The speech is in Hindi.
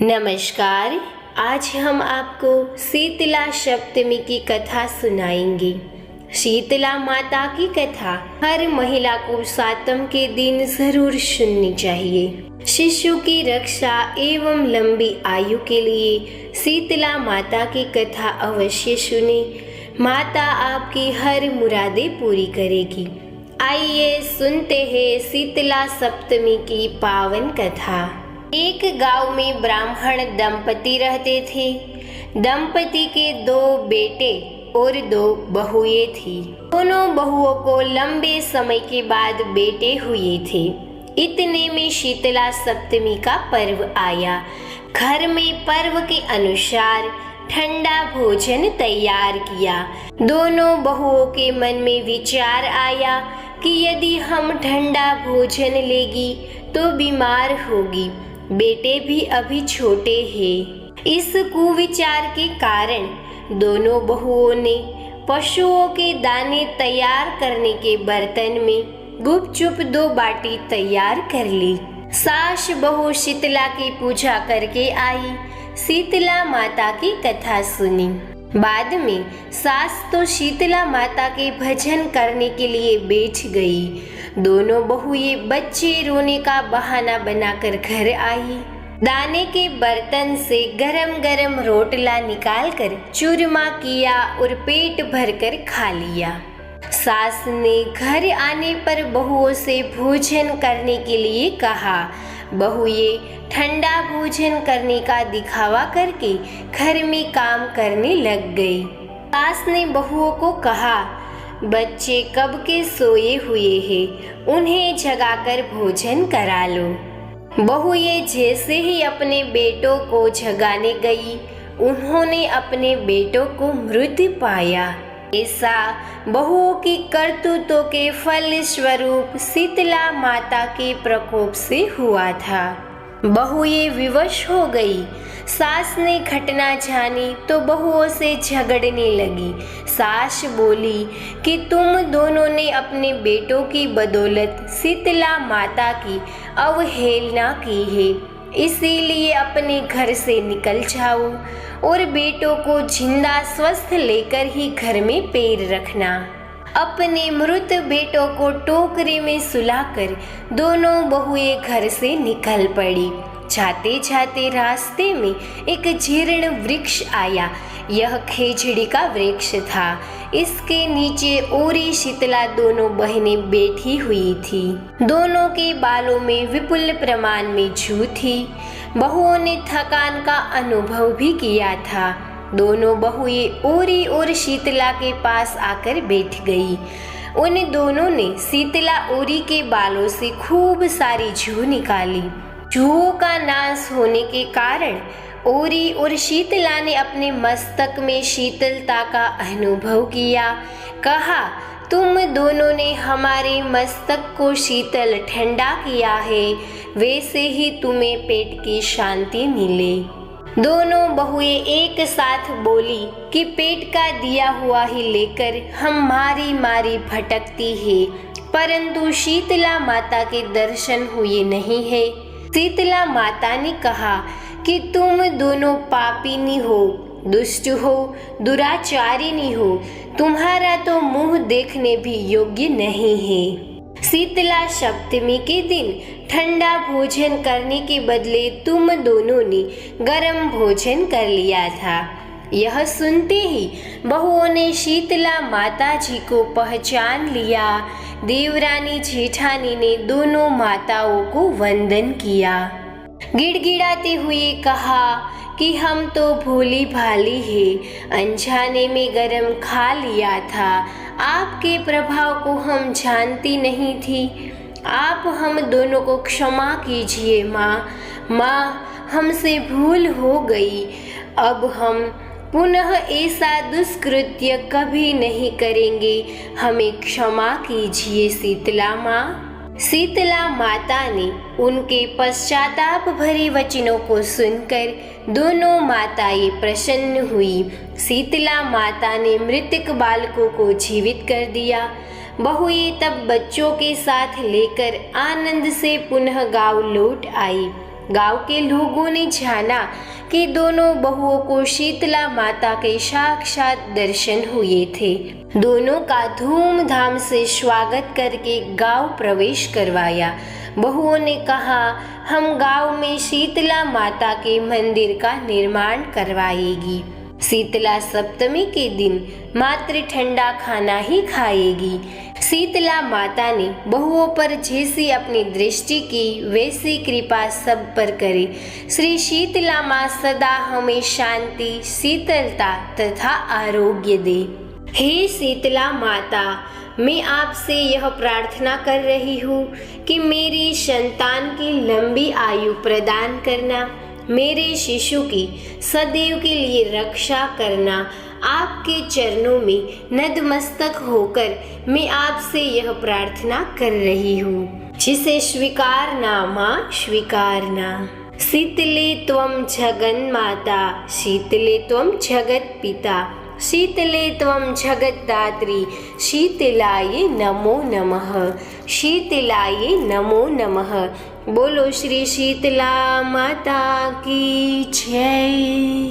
नमस्कार। आज हम आपको शीतला सप्तमी की कथा सुनाएंगे। शीतला माता की कथा हर महिला को सातम के दिन जरूर सुननी चाहिए। शिशु की रक्षा एवं लंबी आयु के लिए शीतला माता की कथा अवश्य सुने। माता आपकी हर मुरादें पूरी करेगी। आइए सुनते हैं शीतला सप्तमी की पावन कथा। एक गांव में ब्राह्मण दंपति रहते थे। दंपति के 2 बेटे और 2 बहुएं थी। दोनों बहुओं को लंबे समय के बाद बेटे हुए थे। इतने में शीतला सप्तमी का पर्व आया। घर में पर्व के अनुसार ठंडा भोजन तैयार किया। दोनों बहुओं के मन में विचार आया कि यदि हम ठंडा भोजन लेगी तो बीमार होगी। बेटे भी अभी छोटे हैं। इस कुविचार के कारण दोनों बहुओं ने पशुओं के दाने तैयार करने के बर्तन में गुपचुप 2 बाटी तैयार कर ली। सास बहू शीतला की पूजा करके आई। शीतला माता की कथा सुनी। बाद में सास तो शीतला माता के भजन करने के लिए बैठ गई। दोनों बहुएं बच्चे रोने का बहाना बनाकर घर आई। दाने के बर्तन से गरम गरम रोटला निकालकर चूरमा किया और पेट भरकर खा लिया। सास ने घर आने पर बहुओं से भोजन करने के लिए कहा। बहुएं ठंडा भोजन करने का दिखावा करके घर में काम करने लग गई। सास ने बहुओं को कहा, बच्चे कब के सोए हुए हैं, उन्हें जगाकर भोजन करा लो। बहुएं जैसे ही अपने बेटों को जगाने गई, उन्होंने अपने बेटों को मृत पाया। ऐसा बहुओं की करतूतों के फल स्वरूप शीतला माता के प्रकोप से हुआ था। बहुएं विवश हो गई। सास ने घटना जानी तो बहुओं से झगड़ने लगी। सास बोली कि तुम दोनों ने अपने बेटों की बदौलत शीतला माता की अवहेलना की है, इसीलिए अपने घर से निकल जाओ और बेटों को जिंदा स्वस्थ लेकर ही घर में पैर रखना। अपने मृत बेटों को टोकरी में सुलाकर दोनों बहुएं घर से निकल पड़ी। जाते जाते रास्ते में एक जीर्ण वृक्ष आया। यह खेजड़ी का वृक्ष था। इसके नीचे औरी शीतला दोनों बहनें बैठी हुई थी। दोनों के बालों में विपुल प्रमाण में जू थी। बहुओं ने थकान का अनुभव भी किया था। दोनों बहुएं औरी और शीतला के पास आकर बैठ गई। उन दोनों ने शीतला औरी के बालों से खूब सारी जू निकाली। जूओं का नाश होने के कारण औरी और शीतला ने अपने मस्तक में शीतलता का अनुभव किया। कहा, तुम दोनों ने हमारे मस्तक को शीतल ठंडा किया है, वैसे ही तुम्हें पेट की शांति मिले। दोनों बहुएं एक साथ बोली कि पेट का दिया हुआ ही लेकर हम मारी मारी भटकती है, परंतु शीतला माता के दर्शन हुए नहीं है। शीतला माता ने कहा कि तुम दोनों पापिनी हो, दुष्ट हो, दुराचारिणी हो। तुम्हारा तो मुंह देखने भी योग्य नहीं है। शीतला सप्तमी के दिन ठंडा भोजन करने के बदले तुम दोनों ने गरम भोजन कर लिया था। यह सुनते ही बहुओं ने शीतला माता जी को पहचान लिया। देवरानी जेठानी ने दोनों माताओं को वंदन किया। गिड़गिड़ाते हुए कहा कि हम तो भोली भाली है, अनजाने में गरम खा लिया था। आपके प्रभाव को हम जानती नहीं थी। आप हम दोनों को क्षमा कीजिए माँ। माँ, हमसे भूल हो गई। अब हम पुनः ऐसा दुष्कृत्य कभी नहीं करेंगे। हमें क्षमा कीजिए शीतला माँ। शीतला माता ने उनके पश्चाताप भरे वचनों को सुनकर दोनों माताएं प्रसन्न हुई। शीतला माता ने मृतक बालकों को जीवित कर दिया। बहुएं तब बच्चों के साथ लेकर आनंद से पुनः गांव लौट आई। गांव के लोगों ने जाना कि दोनों बहुओं को शीतला माता के साक्षात दर्शन हुए थे। दोनों का धूमधाम से स्वागत करके गांव प्रवेश करवाया। बहुओं ने कहा, हम गांव में शीतला माता के मंदिर का निर्माण करवाएगी। शीतला सप्तमी के दिन मात्र ठंडा खाना ही खाएगी। शीतला माता ने बहुओं पर जैसी अपनी दृष्टि की वैसी कृपा सब पर करे। श्री शीतला माँ सदा हमें शांति, शीतलता तथा आरोग्य दे। हे शीतला माता, मैं आपसे यह प्रार्थना कर रही हूँ कि मेरी संतान की लंबी आयु प्रदान करना, मेरे शिशु की सदैव के लिए रक्षा करना। आपके चरणों में नतमस्तक होकर मैं आपसे यह प्रार्थना कर रही हूँ, जिसे स्वीकारना माँ, स्वीकारना। शीतले त्वं जगन्माता, शीतले त्वं जगत पिता, शीतले त्वं जगद्धात्री, शीतलाये नमो नमः, शीतलाये नमो नमः। बोलो श्री शीतला माता की जय।